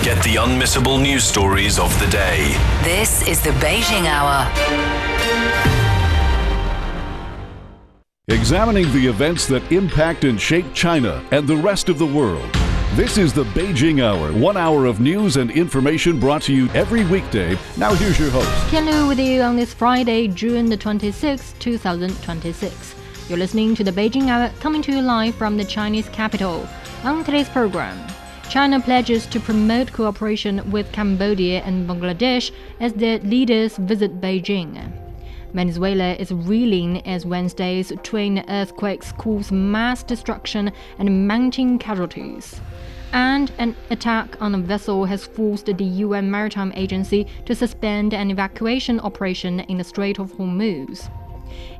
Get the unmissable news stories of the day. This is the Beijing Hour. Examining the events that impact and shape China and the rest of the world. This is the Beijing Hour, 1 hour of news and information brought to you every weekday. Now here's your host. Tian Lu with you on this Friday, June the 26th, 2026. You're listening to the Beijing Hour, coming to you live from the Chinese capital. On today's program, China pledges to promote cooperation with Cambodia and Bangladesh as their leaders visit Beijing. Venezuela is reeling as Wednesday's twin earthquakes cause mass destruction and mounting casualties. And an attack on a vessel has forced the UN Maritime Agency to suspend an evacuation operation in the Strait of Hormuz.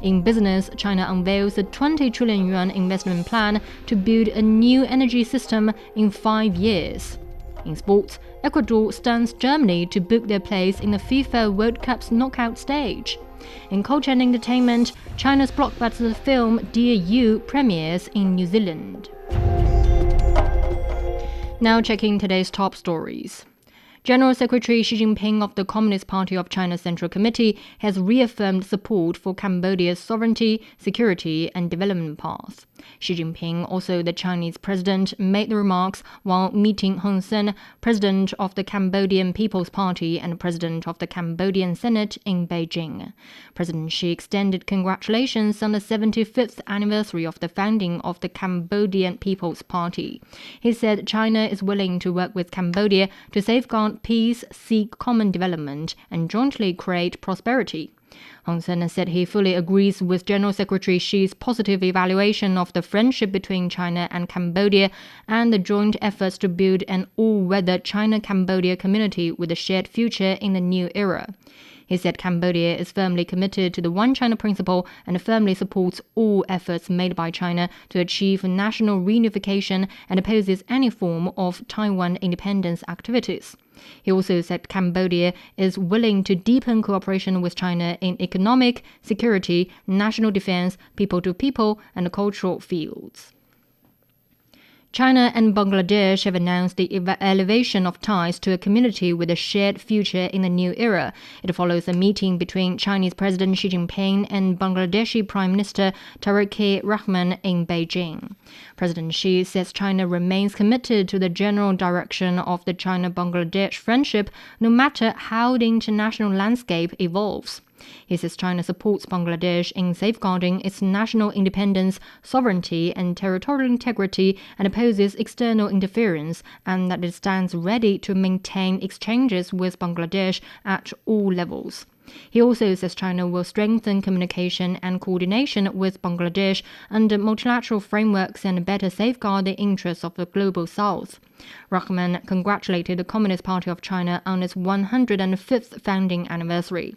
In business, China unveils a 20 trillion yuan investment plan to build a new energy system in 5 years. In sports, Ecuador stuns Germany to book their place in the FIFA World Cup's knockout stage. In culture and entertainment, China's blockbuster film Dear You premieres in New Zealand. Now checking today's top stories. General Secretary Xi Jinping of the Communist Party of China Central Committee has reaffirmed support for Cambodia's sovereignty, security, and development path. Xi Jinping, also the Chinese president, made the remarks while meeting Hun Sen, president of the Cambodian People's Party and president of the Cambodian Senate in Beijing. President Xi extended congratulations on the 75th anniversary of the founding of the Cambodian People's Party. He said China is willing to work with Cambodia to safeguard peace, seek common development, and jointly create prosperity. Hun Sen said he fully agrees with General Secretary Xi's positive evaluation of the friendship between China and Cambodia and the joint efforts to build an all-weather China-Cambodia community with a shared future in the new era. He said Cambodia is firmly committed to the One China principle and firmly supports all efforts made by China to achieve national reunification and opposes any form of Taiwan independence activities. He also said Cambodia is willing to deepen cooperation with China in economic, security, national defense, people-to-people, and cultural fields. China and Bangladesh have announced the elevation of ties to a community with a shared future in the new era. It follows a meeting between Chinese President Xi Jinping and Bangladeshi Prime Minister Tarique Rahman in Beijing. President Xi says China remains committed to the general direction of the China-Bangladesh friendship, no matter how the international landscape evolves. He says China supports Bangladesh in safeguarding its national independence, sovereignty, and territorial integrity and opposes external interference, and that it stands ready to maintain exchanges with Bangladesh at all levels. He also says China will strengthen communication and coordination with Bangladesh under multilateral frameworks and better safeguard the interests of the global south. Rahman congratulated the Communist Party of China on its 105th founding anniversary.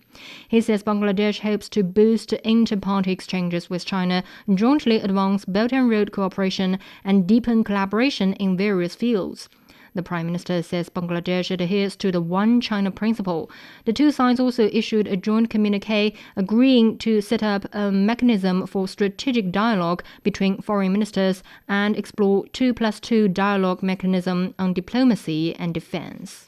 He says Bangladesh hopes to boost inter-party exchanges with China, jointly advance Belt and Road cooperation, and deepen collaboration in various fields. The Prime Minister says Bangladesh adheres to the One China principle. The two sides also issued a joint communique agreeing to set up a mechanism for strategic dialogue between foreign ministers and explore 2+2 dialogue mechanism on diplomacy and defense.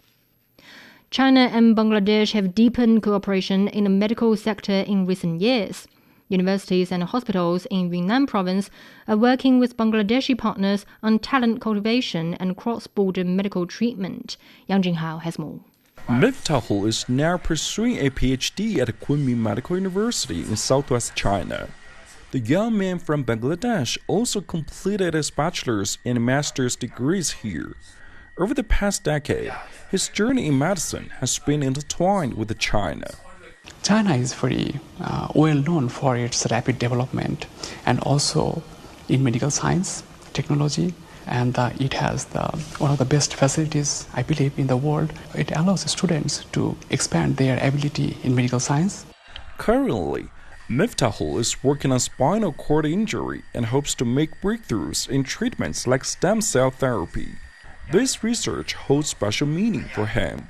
China and Bangladesh have deepened cooperation in the medical sector in recent years. Universities and hospitals in Yunnan province are working with Bangladeshi partners on talent cultivation and cross-border medical treatment. Yang Jinghao has more. Miftahul is now pursuing a PhD at Kunming Medical University in southwest China. The young man from Bangladesh also completed his bachelor's and master's degrees here. Over the past decade, his journey in medicine has been intertwined with China. China is very well known for its rapid development and also in medical science, technology, and it has one of the best facilities, I believe, in the world. It allows students to expand their ability in medical science. Currently, Miftahul is working on spinal cord injury and hopes to make breakthroughs in treatments like stem cell therapy. This research holds special meaning for him.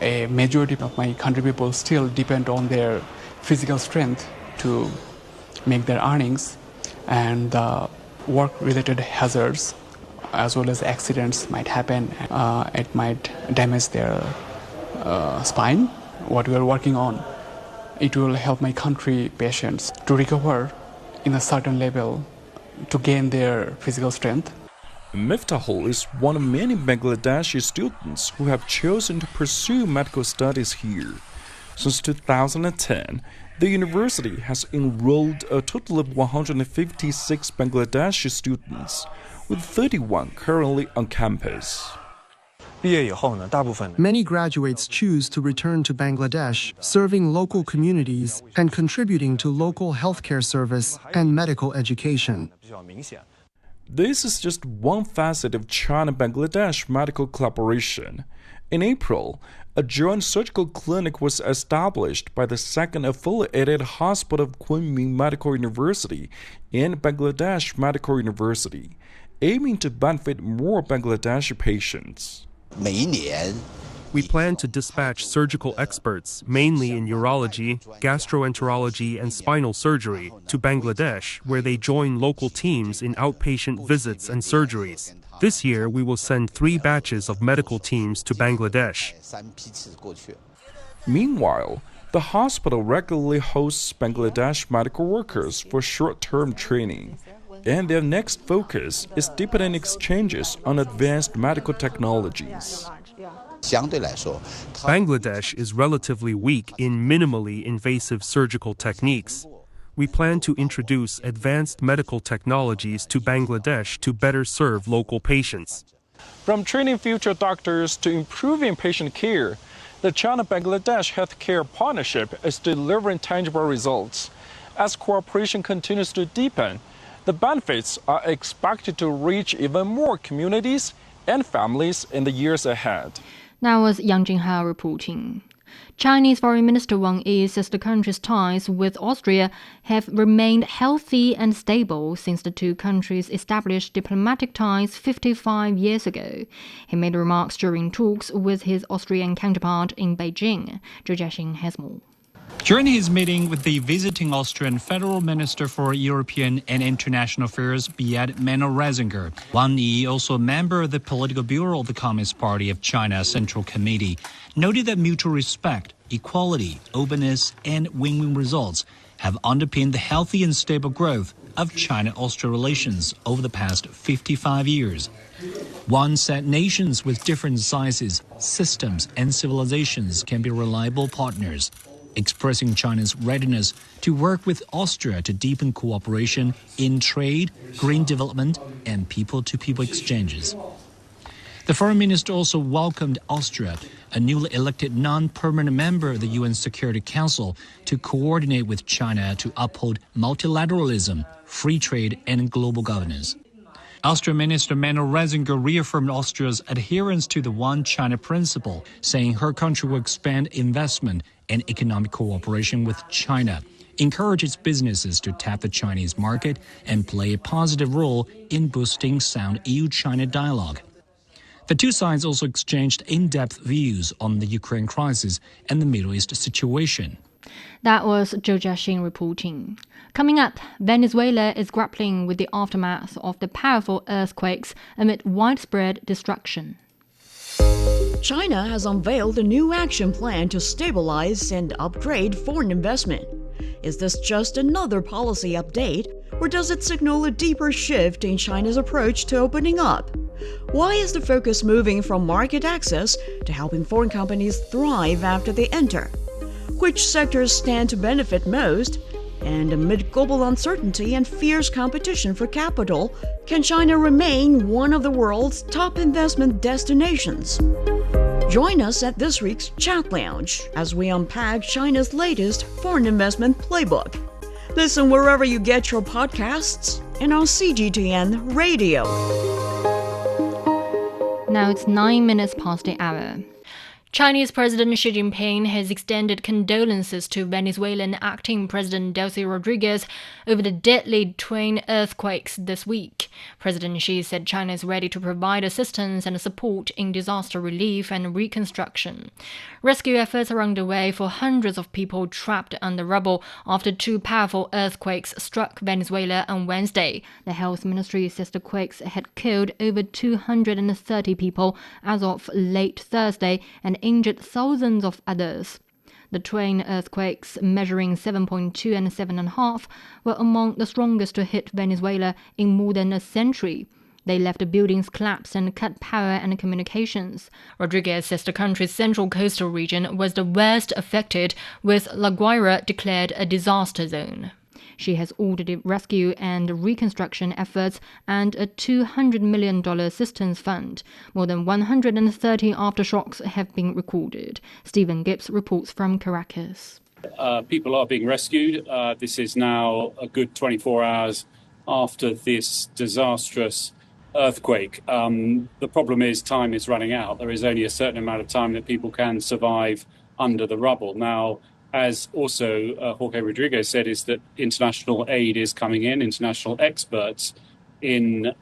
A majority of my country people still depend on their physical strength to make their earnings, and work-related hazards as well as accidents might happen. It might damage their spine. What we are working on, it will help my country patients to recover in a certain level to gain their physical strength. Miftahul is one of many Bangladeshi students who have chosen to pursue medical studies here. Since 2010, the university has enrolled a total of 156 Bangladeshi students, with 31 currently on campus. Many graduates choose to return to Bangladesh, serving local communities and contributing to local healthcare service and medical education. This is just one facet of China-Bangladesh medical collaboration. In April, a joint surgical clinic was established by the second affiliated hospital of Kunming Medical University and Bangladesh Medical University, aiming to benefit more Bangladeshi patients. We plan to dispatch surgical experts, mainly in urology, gastroenterology, and spinal surgery, to Bangladesh, where they join local teams in outpatient visits and surgeries. This year, we will send 3 batches of medical teams to Bangladesh. Meanwhile, the hospital regularly hosts Bangladesh medical workers for short-term training, and their next focus is deepening exchanges on advanced medical technologies. Bangladesh is relatively weak in minimally invasive surgical techniques. We plan to introduce advanced medical technologies to Bangladesh to better serve local patients. From training future doctors to improving patient care, the China-Bangladesh healthcare partnership is delivering tangible results. As cooperation continues to deepen, the benefits are expected to reach even more communities and families in the years ahead. That was Yang Jinghao reporting. Chinese Foreign Minister Wang Yi says the country's ties with Austria have remained healthy and stable since the two countries established diplomatic ties 55 years ago. He made remarks during talks with his Austrian counterpart in Beijing. Zhou Jiaxing has more. During his meeting with the visiting Austrian Federal Minister for European and International Affairs, Beat Menno-Reisinger, Wang Yi, also a member of the Political Bureau of the Communist Party of China Central Committee, noted that mutual respect, equality, openness, and win-win results have underpinned the healthy and stable growth of China-Austria relations over the past 55 years. Wang said nations with different sizes, systems, and civilizations can be reliable partners, expressing China's readiness to work with Austria to deepen cooperation in trade, green development, and people-to-people exchanges. The foreign minister also welcomed Austria, a newly elected non-permanent member of the UN Security Council, to coordinate with China to uphold multilateralism, free trade, and global governance. Austrian Minister Menno-Reisinger reaffirmed Austria's adherence to the One China principle, saying her country will expand investment and economic cooperation with China, encourage its businesses to tap the Chinese market, and play a positive role in boosting sound EU-China dialogue. The two sides also exchanged in-depth views on the Ukraine crisis and the Middle East situation. That was Zhou Jiaxing reporting. Coming up, Venezuela is grappling with the aftermath of the powerful earthquakes amid widespread destruction. China has unveiled a new action plan to stabilize and upgrade foreign investment. Is this just another policy update, or does it signal a deeper shift in China's approach to opening up? Why is the focus moving from market access to helping foreign companies thrive after they enter? Which sectors stand to benefit most? And amid global uncertainty and fierce competition for capital, can China remain one of the world's top investment destinations? Join us at this week's Chat Lounge as we unpack China's latest foreign investment playbook. Listen wherever you get your podcasts and on CGTN Radio. Now it's 9 minutes past the hour. Chinese President Xi Jinping has extended condolences to Venezuelan acting President Delcy Rodriguez over the deadly twin earthquakes this week. President Xi said China is ready to provide assistance and support in disaster relief and reconstruction. Rescue efforts are underway for hundreds of people trapped under rubble after two powerful earthquakes struck Venezuela on Wednesday. The health ministry says the quakes had killed over 230 people as of late Thursday and injured thousands of others. The twin earthquakes, measuring 7.2 and 7.5, were among the strongest to hit Venezuela in more than a century. They left buildings collapsed and cut power and communications. Rodriguez says the country's central coastal region was the worst affected, with La Guaira declared a disaster zone. She has ordered rescue and reconstruction efforts and a $200 million assistance fund. More than 130 aftershocks have been recorded. Stephen Gibbs reports from Caracas. People are being rescued. This is now a good 24 hours after this disastrous earthquake. The problem is time is running out. There is only a certain amount of time that people can survive under the rubble. Now, as also Jorge Rodriguez said, is that international aid is coming in, international experts in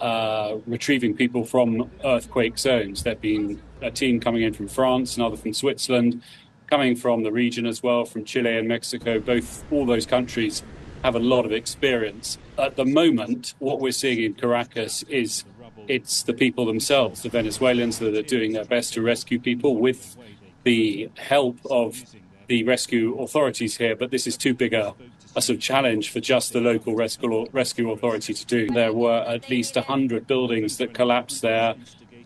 retrieving people from earthquake zones. There have been a team coming in from France, another from Switzerland, coming from the region as well, from Chile and Mexico. All those countries have a lot of experience. At the moment, what we're seeing in Caracas is it's the people themselves, the Venezuelans, that are doing their best to rescue people with the help of the rescue authorities here, but this is too big a sort of challenge for just the local rescue authority to do. There were at least 100 buildings that collapsed there.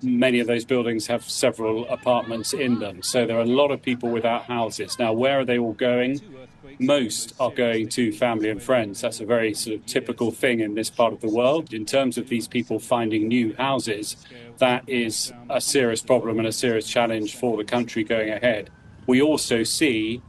Many of those buildings have several apartments in them, so there are a lot of people without houses. Now, where are they all going? Most are going to family and friends. That's a very sort of typical thing in this part of the world. In terms of these people finding new houses, that is a serious problem and a serious challenge for the country going ahead. We also see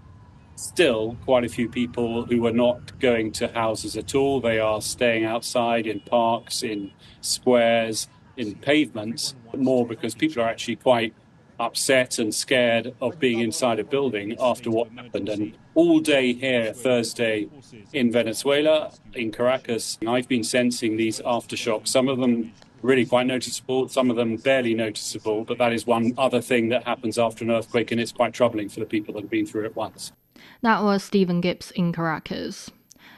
still quite a few people who are not going to houses at all. They are staying outside in parks, in squares, in pavements, more because people are actually quite upset and scared of being inside a building after what happened. And all day here, Thursday, in Venezuela, in Caracas, I've been sensing these aftershocks. Some of them really quite noticeable, some of them barely noticeable, but that is one other thing that happens after an earthquake, and it's quite troubling for the people that have been through it once. That was Stephen Gibbs in Caracas.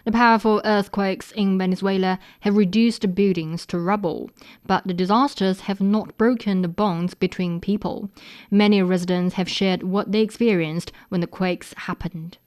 The powerful earthquakes in Venezuela have reduced buildings to rubble, but the disasters have not broken the bonds between people. Many residents have shared what they experienced when the quakes happened.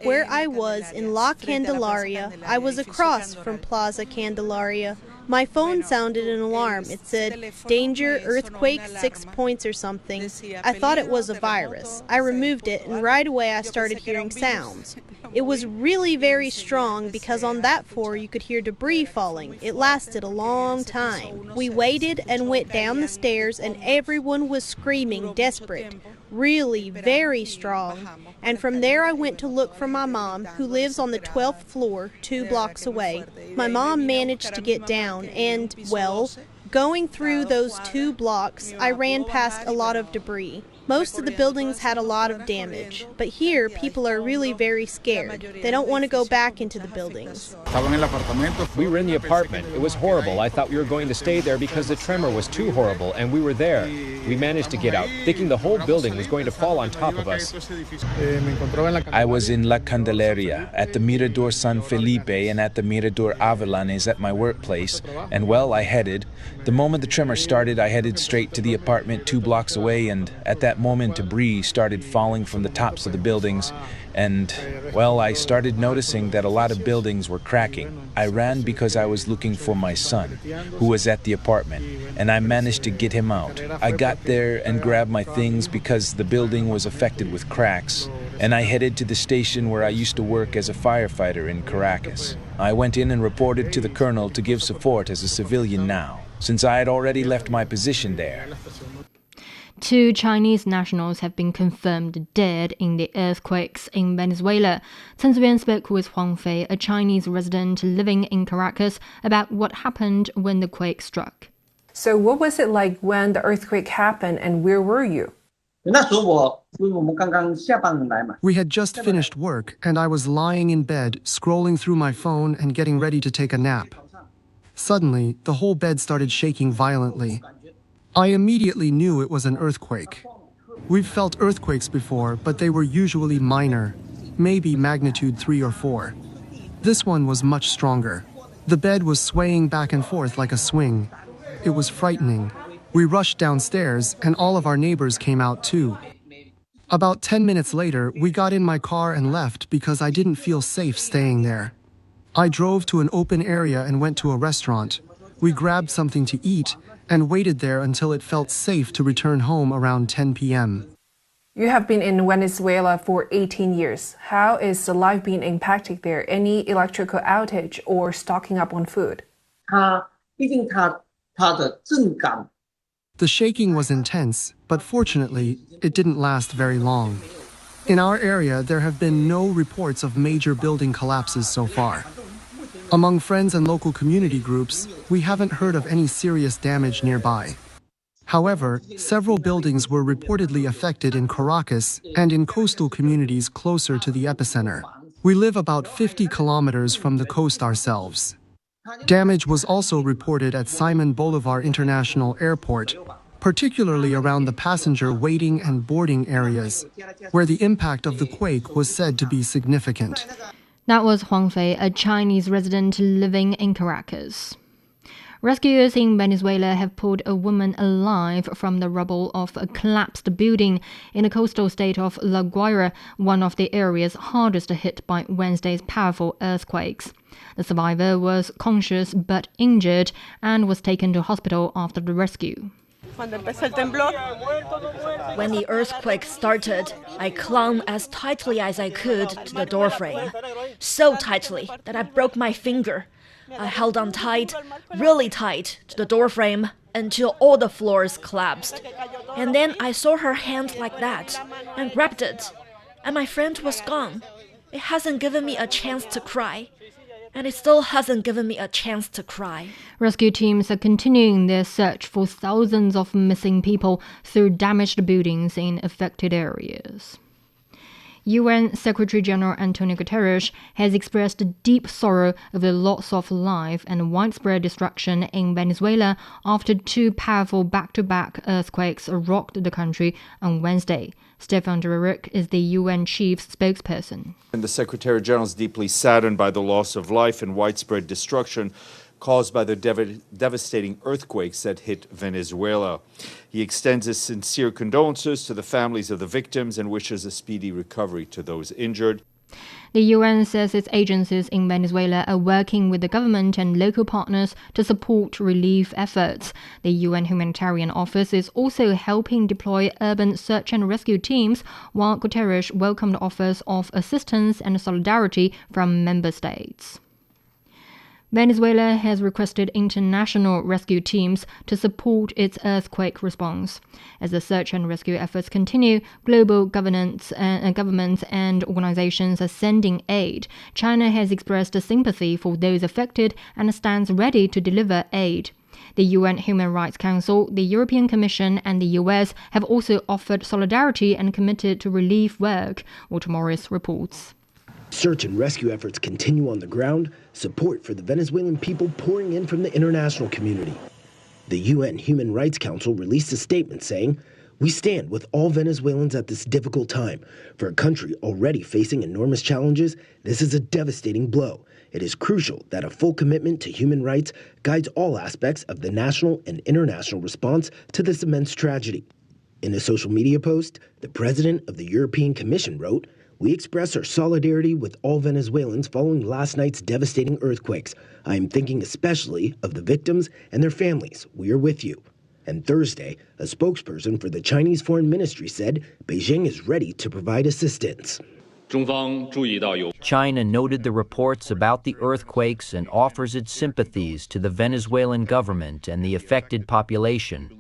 Where I was in La Candelaria, I was across from Plaza Candelaria. My phone sounded an alarm. It said, "Danger, earthquake, 6 points or something." I thought it was a virus. I removed it, and right away I started hearing sounds. It was really very strong because on that floor you could hear debris falling. It lasted a long time. We waited and went down the stairs, and everyone was screaming, desperate. Really very strong. And from there I went to look for my mom, who lives on the 12th floor, 2 blocks away. My mom managed to get down and, well, going through those 2 blocks, I ran past a lot of debris. Most of the buildings had a lot of damage, but here people are really very scared. They don't want to go back into the buildings. We were in the apartment. It was horrible. I thought we were going to stay there because the tremor was too horrible, and we were there. We managed to get out, thinking the whole building was going to fall on top of us. I was in La Candelaria, at the Mirador San Felipe and at the Mirador Avellanes at my workplace, and well, I headed. The moment the tremor started, I headed straight to the apartment 2 blocks away, and at that moment debris started falling from the tops of the buildings, and, well, I started noticing that a lot of buildings were cracking. I ran because I was looking for my son, who was at the apartment, and I managed to get him out. I got there and grabbed my things because the building was affected with cracks, and I headed to the station where I used to work as a firefighter in Caracas. I went in and reported to the colonel to give support as a civilian now, since I had already left my position there. 2 Chinese nationals have been confirmed dead in the earthquakes in Venezuela. Chen Ziyuan spoke with Huang Fei, a Chinese resident living in Caracas, about what happened when the quake struck. So what was it like when the earthquake happened, and where were you? We had just finished work, and I was lying in bed, scrolling through my phone and getting ready to take a nap. Suddenly, the whole bed started shaking violently. I immediately knew it was an earthquake. We've felt earthquakes before, but they were usually minor, maybe magnitude 3 or 4. This one was much stronger. The bed was swaying back and forth like a swing. It was frightening. We rushed downstairs, and all of our neighbors came out too. About 10 minutes later, we got in my car and left because I didn't feel safe staying there. I drove to an open area and went to a restaurant. We grabbed something to eat and waited there until it felt safe to return home around 10 p.m. You have been in Venezuela for 18 years. How is the life being impacted there? Any electrical outage or stocking up on food? The shaking was intense, but fortunately, it didn't last very long. In our area, there have been no reports of major building collapses so far. Among friends and local community groups, we haven't heard of any serious damage nearby. However, several buildings were reportedly affected in Caracas and in coastal communities closer to the epicenter. We live about 50 kilometers from the coast ourselves. Damage was also reported at Simon Bolivar International Airport, particularly around the passenger waiting and boarding areas, where the impact of the quake was said to be significant. That was Huang Fei, a Chinese resident living in Caracas. Rescuers in Venezuela have pulled a woman alive from the rubble of a collapsed building in the coastal state of La Guaira, one of the areas hardest hit by Wednesday's powerful earthquakes. The survivor was conscious but injured and was taken to hospital after the rescue. When the earthquake started, I clung as tightly as I could to the doorframe, so tightly that I broke my finger. I held on tight, really tight, to the doorframe until all the floors collapsed. And then I saw her hand like that and grabbed it, and my friend was gone. It hasn't given me a chance to cry. And it still hasn't given me a chance to cry. Rescue teams are continuing their search for thousands of missing people through damaged buildings in affected areas. UN Secretary-General Antonio Guterres has expressed deep sorrow over the loss of life and widespread destruction in Venezuela after two powerful back-to-back earthquakes rocked the country on Wednesday. Stefan Tarique is the UN chief spokesperson. And the Secretary-General is deeply saddened by the loss of life and widespread destruction caused by the devastating earthquakes that hit Venezuela. He extends his sincere condolences to the families of the victims and wishes a speedy recovery to those injured. The UN says its agencies in Venezuela are working with the government and local partners to support relief efforts. The UN Humanitarian Office is also helping deploy urban search and rescue teams, while Guterres welcomed offers of assistance and solidarity from member states. Venezuela has requested international rescue teams to support its earthquake response. As the search and rescue efforts continue, global governments and organizations are sending aid. China has expressed sympathy for those affected and stands ready to deliver aid. The UN Human Rights Council, the European Commission, and the US have also offered solidarity and committed to relief work, Walter Morris reports. Search and rescue efforts continue on the ground, support for the Venezuelan people pouring in from the international community. The UN Human Rights Council released a statement saying, "We stand with all Venezuelans at this difficult time. For a country already facing enormous challenges, this is a devastating blow. It is crucial that a full commitment to human rights guides all aspects of the national and international response to this immense tragedy." In a social media post, the president of the European Commission wrote, "We express our solidarity with all Venezuelans following last night's devastating earthquakes. I am thinking especially of the victims and their families. We are with you." And Thursday, a spokesperson for the Chinese Foreign Ministry said Beijing is ready to provide assistance. China noted the reports about the earthquakes and offers its sympathies to the Venezuelan government and the affected population.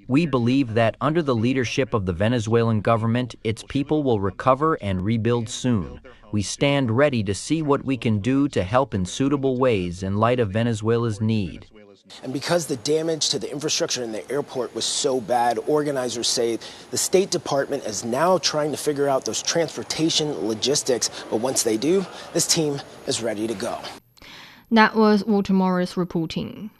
We believe that under the leadership of the Venezuelan government, its people will recover and rebuild soon. We stand ready to see what we can do to help in suitable ways in light of Venezuela's need. And because the damage to the infrastructure in the airport was so bad, organizers say the State Department is now trying to figure out those transportation logistics. But once they do, this team is ready to go. That was Walter Morris reporting.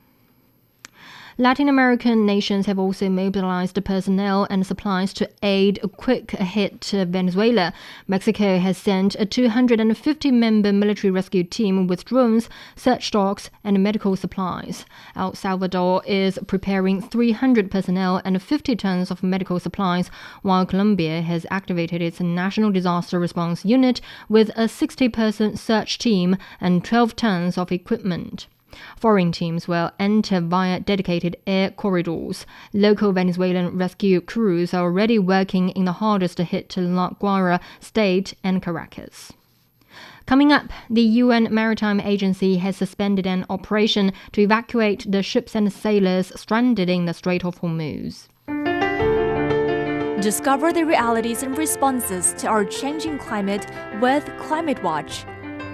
Latin American nations have also mobilized personnel and supplies to aid a quick hit to Venezuela. Mexico has sent a 250-member military rescue team with drones, search dogs, and medical supplies. El Salvador is preparing 300 personnel and 50 tons of medical supplies, while Colombia has activated its National Disaster Response Unit with a 60-person search team and 12 tons of equipment. Foreign teams will enter via dedicated air corridors. Local Venezuelan rescue crews are already working in the hardest hit La Guaira state and Caracas. Coming up, the UN Maritime Agency has suspended an operation to evacuate the ships and sailors stranded in the Strait of Hormuz. Discover the realities and responses to our changing climate with Climate Watch.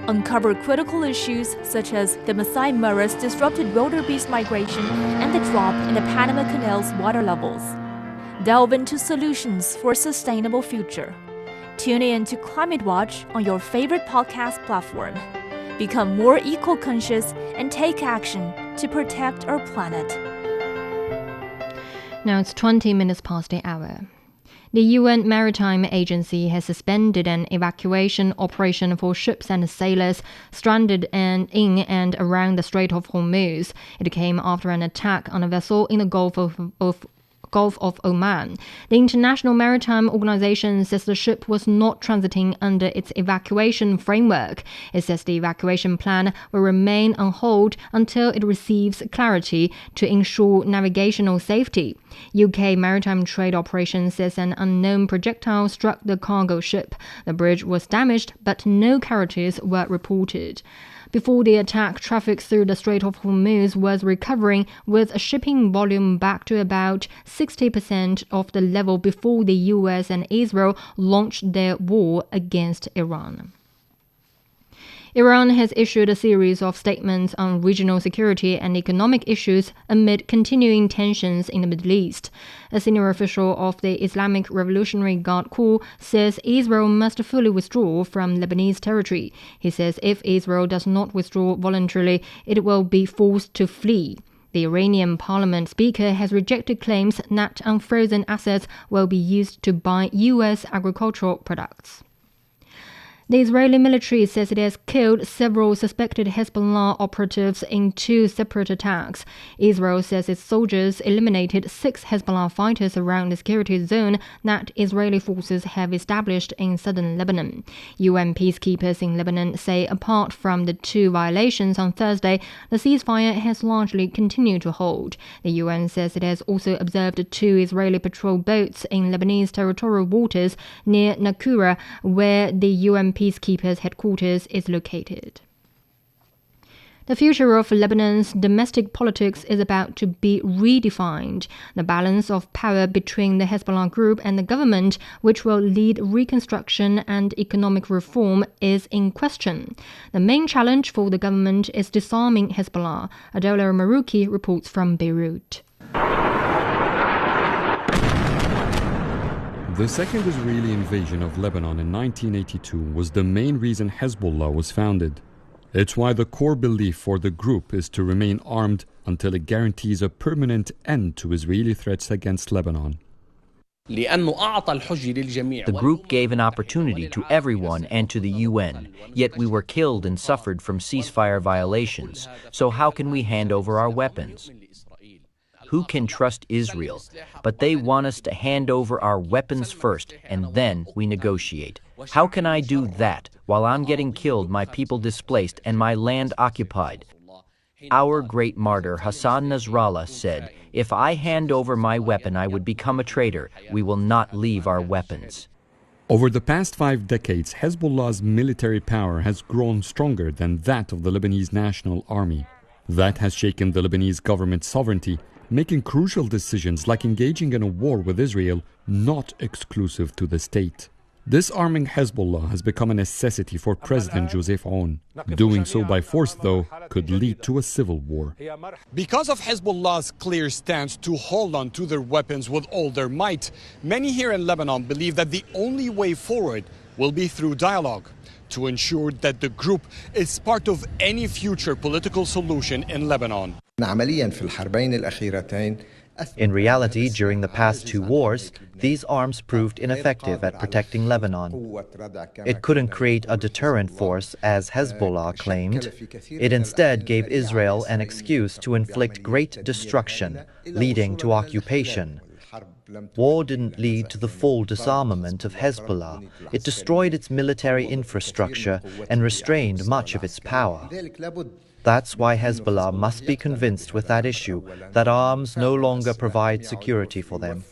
Uncover critical issues such as the Masai Mara's disrupted wildebeest migration and the drop in the Panama Canal's water levels. Delve into solutions for a sustainable future. Tune in to Climate Watch on your favorite podcast platform. Become more eco-conscious and take action to protect our planet. Now it's 20 minutes past the hour. The UN Maritime Agency has suspended an evacuation operation for ships and sailors stranded in and around the Strait of Hormuz. It came after an attack on a vessel in the Gulf of Oman. The International Maritime Organization says the ship was not transiting under its evacuation framework. It says the evacuation plan will remain on hold until it receives clarity to ensure navigational safety. UK Maritime Trade Operations says an unknown projectile struck the cargo ship. The bridge was damaged, but no casualties were reported. Before the attack, traffic through the Strait of Hormuz was recovering, with shipping volume back to about 60% of the level before the US and Israel launched their war against Iran. Iran has issued a series of statements on regional security and economic issues amid continuing tensions in the Middle East. A senior official of the Islamic Revolutionary Guard Corps says Israel must fully withdraw from Lebanese territory. He says if Israel does not withdraw voluntarily, it will be forced to flee. The Iranian parliament speaker has rejected claims that unfrozen assets will be used to buy U.S. agricultural products. The Israeli military says it has killed several suspected Hezbollah operatives in 2 separate attacks. Israel says its soldiers eliminated 6 Hezbollah fighters around the security zone that Israeli forces have established in southern Lebanon. UN peacekeepers in Lebanon say apart from the 2 violations on Thursday, the ceasefire has largely continued to hold. The UN says it has also observed 2 Israeli patrol boats in Lebanese territorial waters near Nakura, where the UN peacekeepers' headquarters is located. The future of Lebanon's domestic politics is about to be redefined. The balance of power between the Hezbollah group and the government, which will lead reconstruction and economic reform, is in question. The main challenge for the government is disarming Hezbollah. Adola Maruki reports from Beirut. The second Israeli invasion of Lebanon in 1982 was the main reason Hezbollah was founded. It's why the core belief for the group is to remain armed until it guarantees a permanent end to Israeli threats against Lebanon. The group gave an opportunity to everyone and to the UN, yet we were killed and suffered from ceasefire violations. So how can we hand over our weapons? Who can trust Israel? But they want us to hand over our weapons first, and then we negotiate. How can I do that while I'm getting killed, my people displaced, and my land occupied? Our great martyr Hassan Nasrallah said, if I hand over my weapon, I would become a traitor. We will not leave our weapons. Over the past 5 decades, Hezbollah's military power has grown stronger than that of the Lebanese National Army. That has shaken the Lebanese government's sovereignty, making crucial decisions like engaging in a war with Israel not exclusive to the state. Disarming Hezbollah has become a necessity for President Joseph Aoun. Doing so by force, though, could lead to a civil war. Because of Hezbollah's clear stance to hold on to their weapons with all their might, many here in Lebanon believe that the only way forward will be through dialogue to ensure that the group is part of any future political solution in Lebanon. In reality, during the past two wars, these arms proved ineffective at protecting Lebanon. It couldn't create a deterrent force, as Hezbollah claimed. It instead gave Israel an excuse to inflict great destruction, leading to occupation. War didn't lead to the full disarmament of Hezbollah. It destroyed its military infrastructure and restrained much of its power. That's why Hezbollah must be convinced with that issue that arms no longer provide security for them.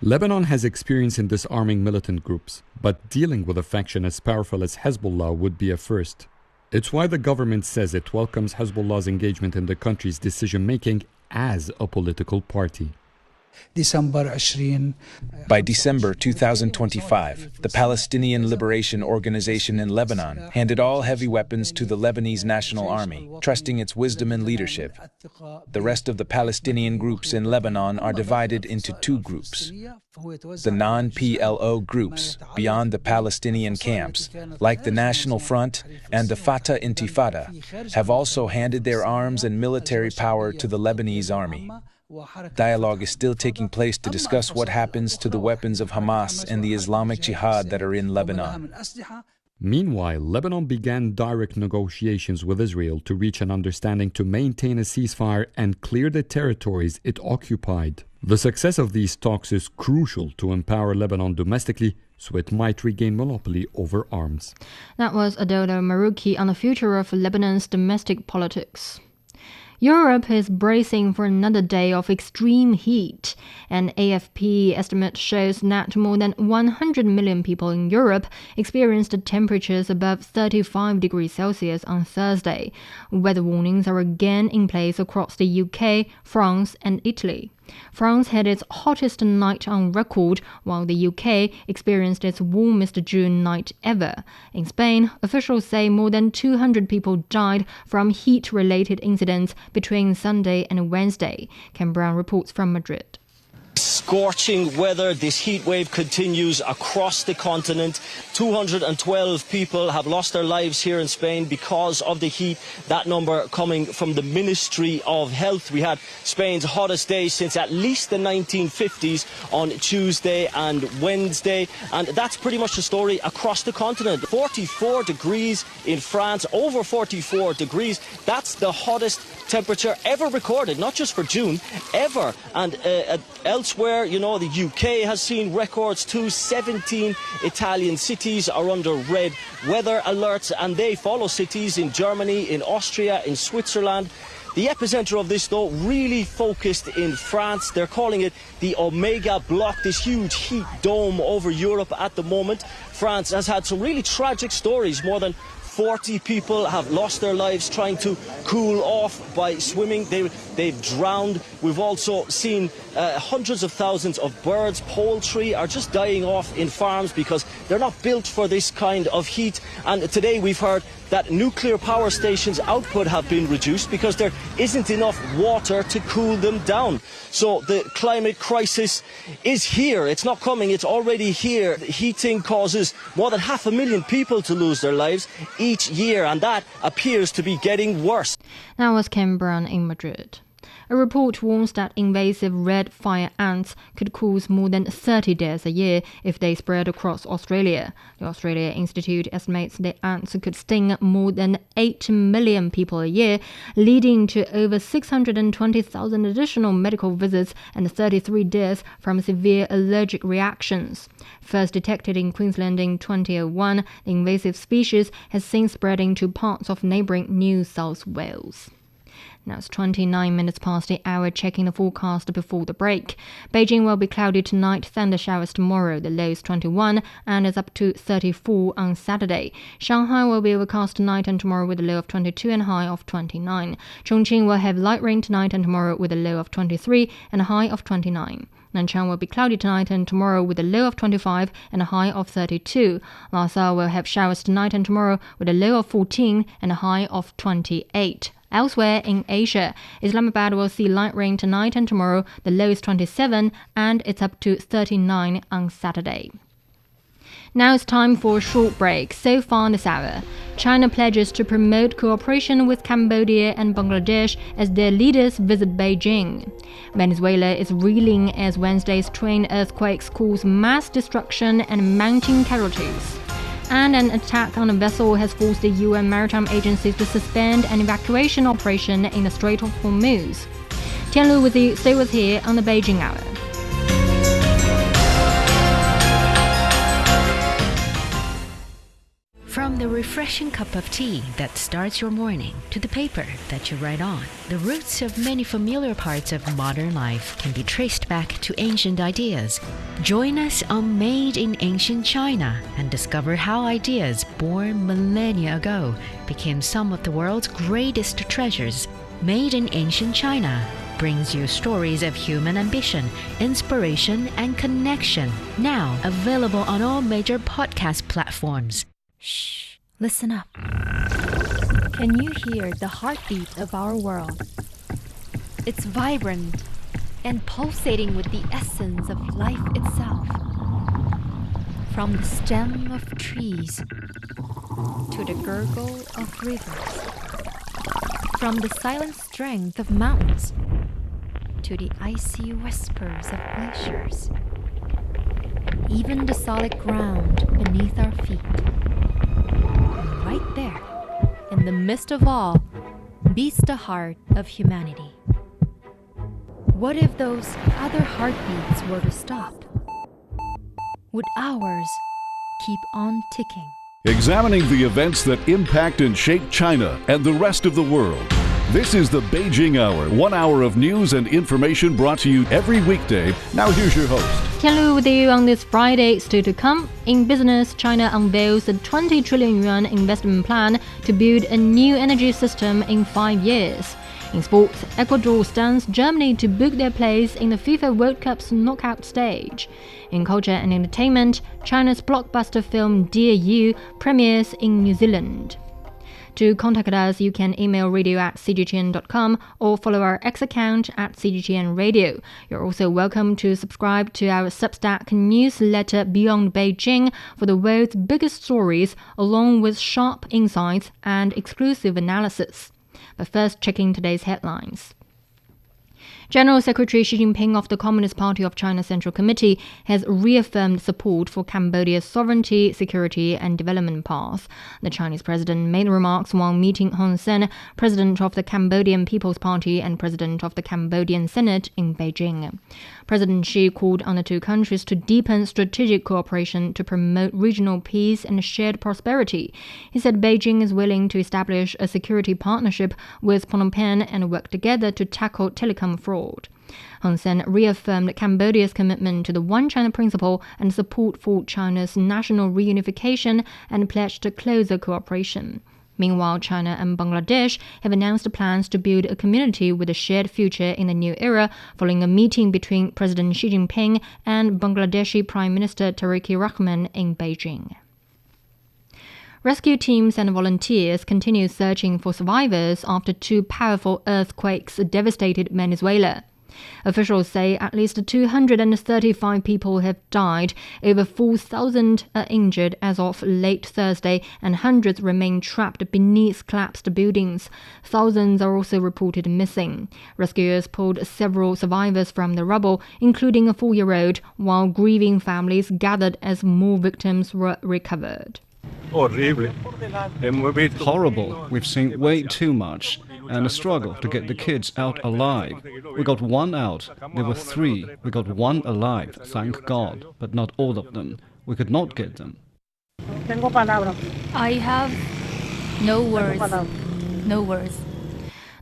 Lebanon has experience in disarming militant groups, but dealing with a faction as powerful as Hezbollah would be a first. It's why the government says it welcomes Hezbollah's engagement in the country's decision-making as a political party. By December 2025, the Palestinian Liberation Organization in Lebanon handed all heavy weapons to the Lebanese National Army, trusting its wisdom and leadership. The rest of the Palestinian groups in Lebanon are divided into two groups. The non-PLO groups beyond the Palestinian camps, like the National Front and the Fatah Intifada, have also handed their arms and military power to the Lebanese army. Dialogue is still taking place to discuss what happens to the weapons of Hamas and the Islamic Jihad that are in Lebanon. Meanwhile, Lebanon began direct negotiations with Israel to reach an understanding to maintain a ceasefire and clear the territories it occupied. The success of these talks is crucial to empower Lebanon domestically, so it might regain monopoly over arms. That was Adola Marouki on the future of Lebanon's domestic politics. Europe is bracing for another day of extreme heat. An AFP estimate shows that more than 100 million people in Europe experienced temperatures above 35 degrees Celsius on Thursday. Weather warnings are again in place across the UK, France and Italy. France had its hottest night on record, while the UK experienced its warmest June night ever. In Spain, officials say more than 200 people died from heat-related incidents between Sunday and Wednesday. Ken Brown reports from Madrid. Scorching weather. This heat wave continues across the continent. 212 people have lost their lives here in Spain because of the heat. That number coming from the Ministry of Health. We had Spain's hottest day since at least the 1950s on Tuesday and Wednesday. And that's pretty much the story across the continent. 44 degrees in France, over 44 degrees. That's the hottest temperature ever recorded, not just for June, ever. And elsewhere, you know, the UK has seen records too. 17 Italian cities are under red weather alerts, and they follow cities in Germany, in Austria, in Switzerland. The epicenter of this, though, really focused in France. They're calling it the Omega Block, this huge heat dome over Europe at the moment. France has had some really tragic stories. More than 40 people have lost their lives trying to cool off by swimming. They've drowned. We've also seen hundreds of thousands of birds, poultry are just dying off in farms because they're not built for this kind of heat. And today we've heard that nuclear power stations' output have been reduced because there isn't enough water to cool them down. So the climate crisis is here. It's not coming, it's already here. Heating causes more than 500,000 people to lose their lives each year, and that appears to be getting worse. That was Ken Brown in Madrid. A report warns that invasive red fire ants could cause more than 30 deaths a year if they spread across Australia. The Australia Institute estimates the ants could sting more than 8 million people a year, leading to over 620,000 additional medical visits and 33 deaths from severe allergic reactions. First detected in Queensland in 2001, the invasive species has since spreading to parts of neighbouring New South Wales. Now it's 29 minutes past the hour, checking the forecast before the break. Beijing will be cloudy tonight, thunder showers tomorrow. The low is 21 and is up to 34 on Saturday. Shanghai will be overcast tonight and tomorrow with a low of 22 and a high of 29. Chongqing will have light rain tonight and tomorrow with a low of 23 and a high of 29. Nanchang will be cloudy tonight and tomorrow with a low of 25 and a high of 32. Lhasa will have showers tonight and tomorrow with a low of 14 and a high of 28. Elsewhere in Asia, Islamabad will see light rain tonight and tomorrow. The low is 27 and it's up to 39 on Saturday. Now it's time for a short break. So far this hour, China pledges to promote cooperation with Cambodia and Bangladesh as their leaders visit Beijing. Venezuela is reeling as Wednesday's twin earthquakes cause mass destruction and mounting casualties. And an attack on a vessel has forced the UN maritime agencies to suspend an evacuation operation in the Strait of Hormuz. Tianlu with you. Stay with here on the Beijing Hour. From the refreshing cup of tea that starts your morning to the paper that you write on, the roots of many familiar parts of modern life can be traced back to ancient ideas. Join us on Made in Ancient China and discover how ideas born millennia ago became some of the world's greatest treasures. Made in Ancient China brings you stories of human ambition, inspiration, and connection. Now available on all major podcast platforms. Shh, listen up. Can you hear the heartbeat of our world? It's vibrant and pulsating with the essence of life itself. From the stem of trees to the gurgle of rivers. From the silent strength of mountains to the icy whispers of glaciers. Even the solid ground beneath our feet. Right there, in the midst of all, beats the heart of humanity. What if those other heartbeats were to stop? Would ours keep on ticking? Examining the events that impact and shape China and the rest of the world. This is the Beijing Hour, 1 hour of news and information brought to you every weekday. Now here's your host. Tianlu with you on this Friday. Still to come. In business, China unveils a 20 trillion yuan investment plan to build a new energy system in 5 years. In sports, Ecuador stuns Germany to book their place in the FIFA World Cup's knockout stage. In culture and entertainment, China's blockbuster film Dear You premieres in New Zealand. To contact us, you can email radio@cgtn.com or follow our X account @CGTN Radio. You're also welcome to subscribe to our Substack newsletter Beyond Beijing for the world's biggest stories, along with sharp insights and exclusive analysis. But first, checking today's headlines. General Secretary Xi Jinping of the Communist Party of China Central Committee has reaffirmed support for Cambodia's sovereignty, security and development path. The Chinese president made remarks while meeting Hun Sen, president of the Cambodian People's Party and president of the Cambodian Senate in Beijing. President Xi called on the two countries to deepen strategic cooperation to promote regional peace and shared prosperity. He said Beijing is willing to establish a security partnership with Phnom Penh and work together to tackle telecom fraud. Hun Sen reaffirmed Cambodia's commitment to the One China principle and support for China's national reunification and pledged closer cooperation. Meanwhile, China and Bangladesh have announced plans to build a community with a shared future in the new era following a meeting between President Xi Jinping and Bangladeshi Prime Minister Tarique Rahman in Beijing. Rescue teams and volunteers continue searching for survivors after two powerful earthquakes devastated Venezuela. Officials say at least 235 people have died, over 4,000 are injured as of late Thursday, and hundreds remain trapped beneath collapsed buildings. Thousands are also reported missing. Rescuers pulled several survivors from the rubble, including a 4-year-old, while grieving families gathered as more victims were recovered. Horrible. We've seen way too much. And a struggle to get the kids out alive. We got one out. There were 3. We got one alive, thank God, but not all of them. We could not get them. I have no words. No words.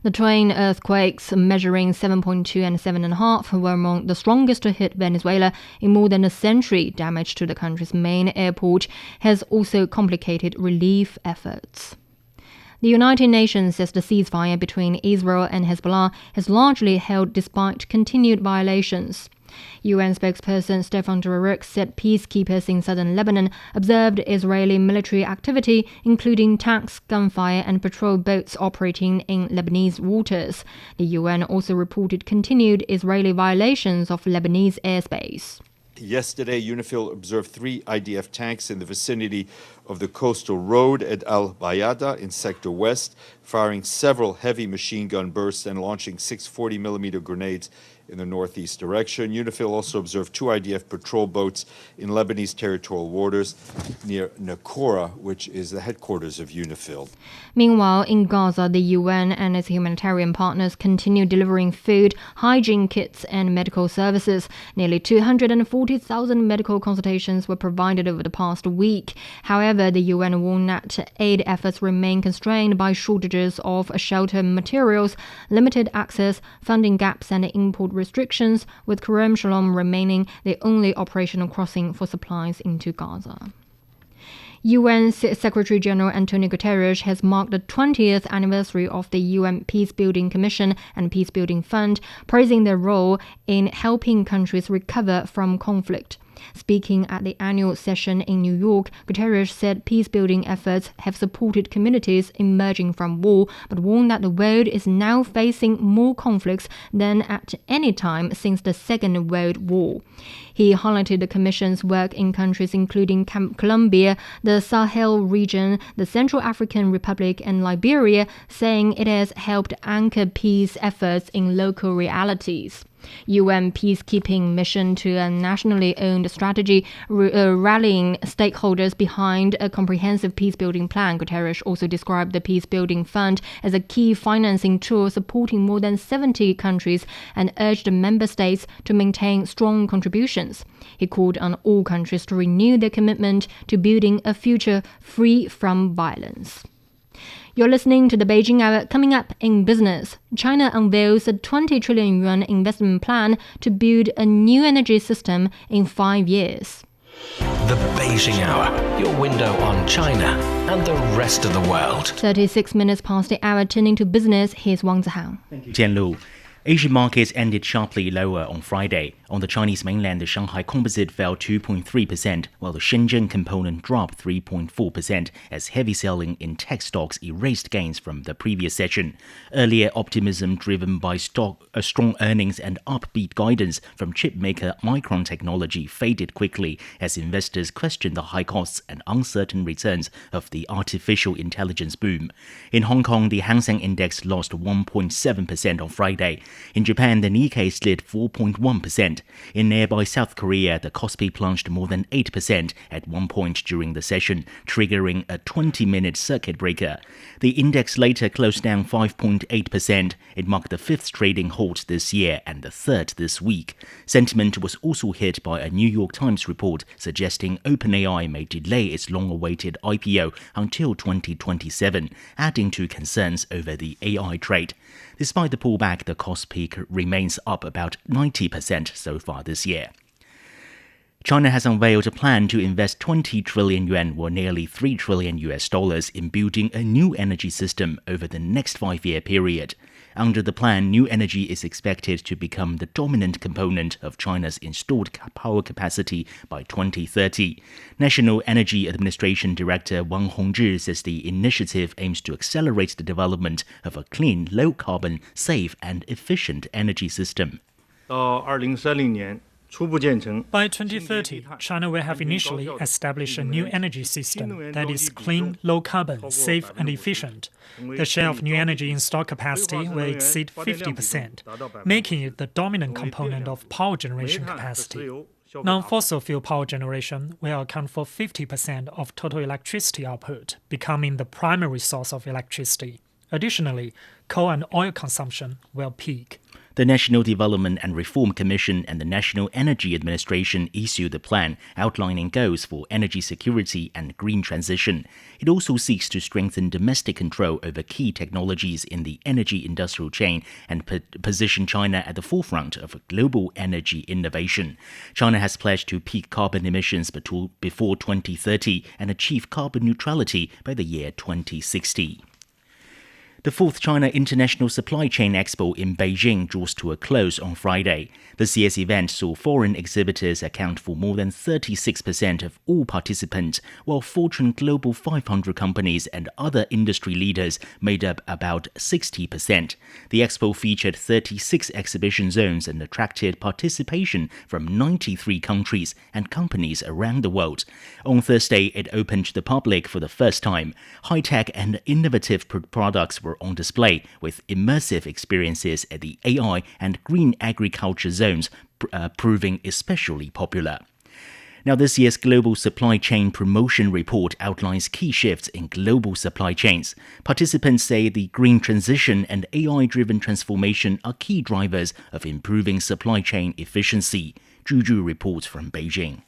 The twin earthquakes measuring 7.2 and 7.5 were among the strongest to hit Venezuela in more than a century. Damage to the country's main airport has also complicated relief efforts. The United Nations says the ceasefire between Israel and Hezbollah has largely held despite continued violations. UN spokesperson Stefan Tarique said peacekeepers in southern Lebanon observed Israeli military activity, including tanks, gunfire and patrol boats operating in Lebanese waters. The UN also reported continued Israeli violations of Lebanese airspace. Yesterday, UNIFIL observed 3 IDF tanks in the vicinity of the coastal road at Al-Bayada in Sector West, firing several heavy machine gun bursts and launching 6 40mm grenades in the northeast direction. UNIFIL also observed 2 IDF patrol boats in Lebanese territorial waters near Nakora, which is the headquarters of UNIFIL. Meanwhile, in Gaza, the UN and its humanitarian partners continue delivering food, hygiene kits and medical services. Nearly 240,000 medical consultations were provided over the past week. However, the UN warned that aid efforts remain constrained by shortages of shelter materials, limited access, funding gaps and import restrictions, with Kerem Shalom remaining the only operational crossing for supplies into Gaza. UN Secretary General Antonio Guterres has marked the 20th anniversary of the UN Peacebuilding Commission and Peacebuilding Fund, praising their role in helping countries recover from conflict. Speaking at the annual session in New York, Guterres said peacebuilding efforts have supported communities emerging from war, but warned that the world is now facing more conflicts than at any time since the Second World War. He highlighted the Commission's work in countries including Colombia, the Sahel region, the Central African Republic and Liberia, saying it has helped anchor peace efforts in local realities. UN peacekeeping mission to a nationally owned strategy, rallying stakeholders behind a comprehensive peacebuilding plan. Guterres also described the Peacebuilding Fund as a key financing tool supporting more than 70 countries and urged member states to maintain strong contributions. He called on all countries to renew their commitment to building a future free from violence. You're listening to the Beijing Hour. Coming up in business, China unveils a 20 trillion yuan investment plan to build a new energy system in 5 years. The Beijing Hour, your window on China and the rest of the world. 36 minutes past the hour, turning to business, here's Wang Zihao. Jianlu. Asian markets ended sharply lower on Friday. On the Chinese mainland, the Shanghai Composite fell 2.3%, while the Shenzhen component dropped 3.4% as heavy selling in tech stocks erased gains from the previous session. Earlier optimism driven by strong earnings and upbeat guidance from chipmaker Micron Technology faded quickly as investors questioned the high costs and uncertain returns of the artificial intelligence boom. In Hong Kong, the Hang Seng Index lost 1.7% on Friday. In Japan, the Nikkei slid 4.1%. In nearby South Korea, the Kospi plunged more than 8% at one point during the session, triggering a 20-minute circuit breaker. The index later closed down 5.8%. It marked the 5th trading halt this year and the 3rd this week. Sentiment was also hit by a New York Times report suggesting OpenAI may delay its long-awaited IPO until 2027, adding to concerns over the AI trade. Despite the pullback, the Kospi remains up about 90% so far this year. China has unveiled a plan to invest 20 trillion yuan or nearly $3 trillion in building a new energy system over the next 5-year period. Under the plan, new energy is expected to become the dominant component of China's installed power capacity by 2030. National Energy Administration Director Wang Hongzhi says the initiative aims to accelerate the development of a clean, low-carbon, safe and efficient energy system. By 2030, China will have initially established a new energy system that is clean, low-carbon, safe and efficient. The share of new energy in stock capacity will exceed 50%, making it the dominant component of power generation capacity. Non-fossil fuel power generation will account for 50% of total electricity output, becoming the primary source of electricity. Additionally, coal and oil consumption will peak. The National Development and Reform Commission and the National Energy Administration issued a plan outlining goals for energy security and green transition. It also seeks to strengthen domestic control over key technologies in the energy industrial chain and position China at the forefront of global energy innovation. China has pledged to peak carbon emissions before 2030 and achieve carbon neutrality by the year 2060. The 4th China International Supply Chain Expo in Beijing draws to a close on Friday. This year's event saw foreign exhibitors account for more than 36% of all participants, while Fortune Global 500 companies and other industry leaders made up about 60%. The expo featured 36 exhibition zones and attracted participation from 93 countries and companies around the world. On Thursday, it opened to the public for the first time. High-tech and innovative products were on display, with immersive experiences at the AI and green agriculture zones proving especially popular. Now, this year's Global Supply Chain Promotion Report outlines key shifts in global supply chains. Participants say the green transition and AI-driven transformation are key drivers of improving supply chain efficiency. Zhu reports from Beijing.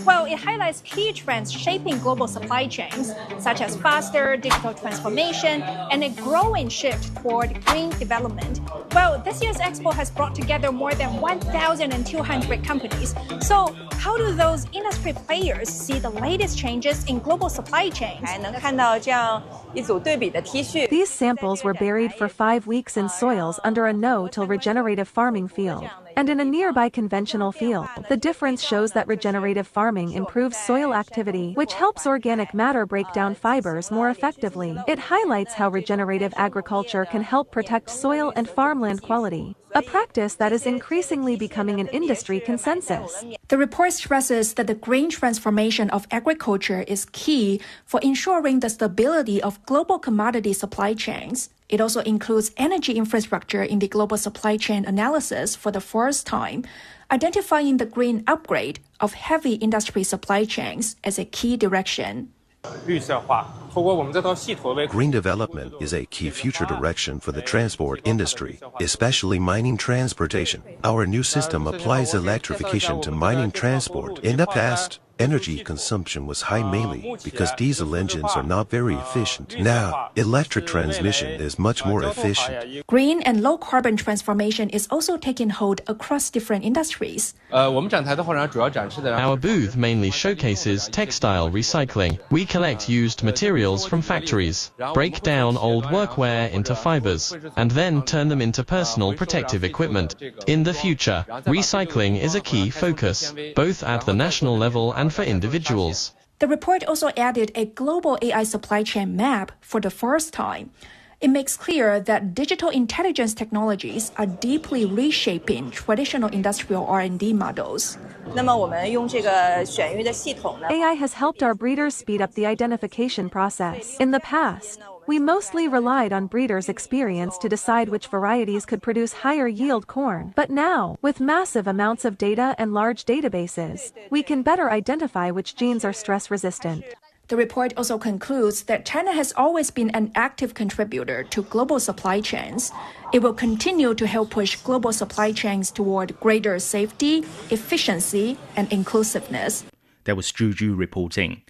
Well, it highlights key trends shaping global supply chains, such as faster digital transformation and a growing shift toward green development. Well, this year's expo has brought together more than 1,200 companies. So, how do those industry players see the latest changes in global supply chains? These samples were buried for 5 weeks in soils under a no-till regenerative farming field and in a nearby conventional field. The difference shows that regenerative farming improves soil activity, which helps organic matter break down fibers more effectively. It highlights how regenerative agriculture can help protect soil and farmland quality, a practice that is increasingly becoming an industry consensus. The report stresses that the green transformation of agriculture is key for ensuring the stability of global commodity supply chains. It also includes energy infrastructure in the global supply chain analysis for the first time, identifying the green upgrade of heavy industry supply chains as a key direction. Green development is a key future direction for the transport industry, especially mining transportation. Our new system applies electrification to mining transport. In the past, energy consumption was high mainly because diesel engines are not very efficient. Now, electric transmission is much more efficient. Green and low-carbon transformation is also taking hold across different industries. Our booth mainly showcases textile recycling. We collect used materials from factories, break down old workwear into fibers, and then turn them into personal protective equipment. In the future, recycling is a key focus, both at the national level and for individuals. The report also added a global AI supply chain map for the first time. It makes clear that digital intelligence technologies are deeply reshaping traditional industrial R&D models. AI has helped our breeders speed up the identification process. In the past, we mostly relied on breeders' experience to decide which varieties could produce higher yield corn. But now, with massive amounts of data and large databases, we can better identify which genes are stress resistant. The report also concludes that China has always been an active contributor to global supply chains. It will continue to help push global supply chains toward greater safety, efficiency, and inclusiveness. That was Zhu reporting.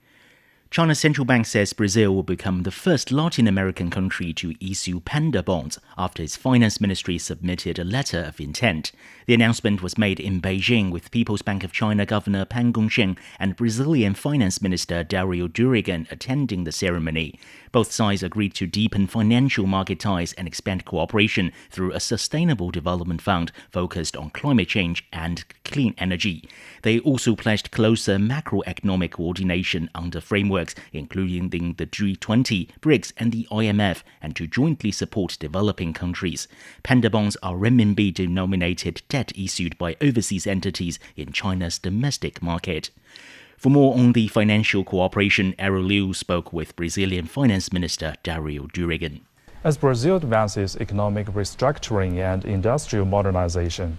China's central bank says Brazil will become the first Latin American country to issue panda bonds after its finance ministry submitted a letter of intent. The announcement was made in Beijing with People's Bank of China Governor Pan Gongsheng and Brazilian Finance Minister Dario Durigan attending the ceremony. Both sides agreed to deepen financial market ties and expand cooperation through a sustainable development fund focused on climate change and clean energy. They also pledged closer macroeconomic coordination under frameworks including the G20, BRICS and the IMF, and to jointly support developing countries. Panda bonds are renminbi-denominated debt issued by overseas entities in China's domestic market. For more on the financial cooperation, Errol Liu spoke with Brazilian Finance Minister Dario Durigan. As Brazil advances economic restructuring and industrial modernization,